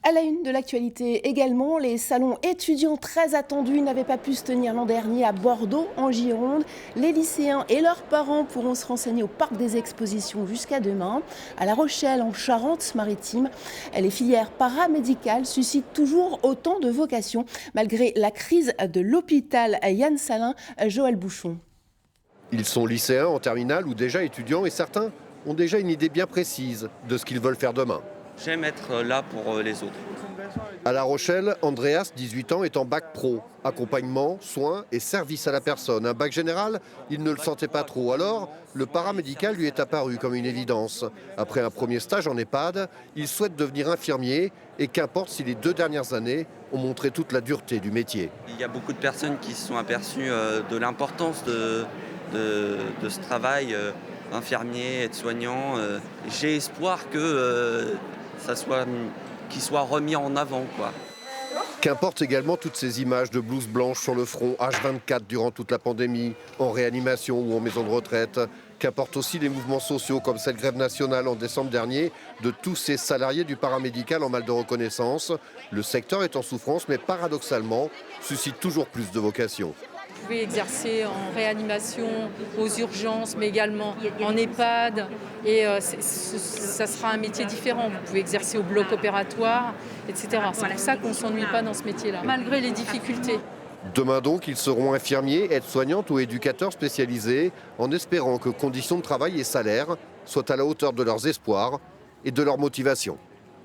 À la une de l'actualité également, les salons étudiants très attendus n'avaient pas pu se tenir l'an dernier à Bordeaux, en Gironde. Les lycéens et leurs parents pourront se renseigner au parc des expositions jusqu'à demain. À La Rochelle, en Charente-Maritime, les filières paramédicales suscitent toujours autant de vocations, malgré la crise de l'hôpital. Yann Salin, Joël Bouchon. Ils sont lycéens en terminale ou déjà étudiants et certains ont déjà une idée bien précise de ce qu'ils veulent faire demain. J'aime être là pour les autres. À La Rochelle, Andreas, 18 ans, est en bac pro. Accompagnement, soins et service à la personne. Un bac général, il ne le sentait pas trop. Alors, le paramédical lui est apparu comme une évidence. Après un premier stage en EHPAD, il souhaite devenir infirmier et qu'importe si les 2 dernières années ont montré toute la dureté du métier. Il y a beaucoup de personnes qui se sont aperçues de l'importance de ce travail, infirmier, aide-soignant. J'ai espoir que qu'il soit remis en avant, quoi. Qu'importe également toutes ces images de blouses blanches sur le front, H24 durant toute la pandémie, en réanimation ou en maison de retraite. Qu'importe aussi les mouvements sociaux comme cette grève nationale en décembre dernier de tous ces salariés du paramédical en mal de reconnaissance. Le secteur est en souffrance, mais paradoxalement, suscite toujours plus de vocations. Vous pouvez exercer en réanimation, aux urgences, mais également en EHPAD. Et ça sera un métier différent. Vous pouvez exercer au bloc opératoire, etc. C'est pour ça qu'on ne s'ennuie pas dans ce métier-là, malgré les difficultés. Demain donc, ils seront infirmiers, aides-soignantes ou éducateurs spécialisés, en espérant que conditions de travail et salaire soient à la hauteur de leurs espoirs et de leur motivation.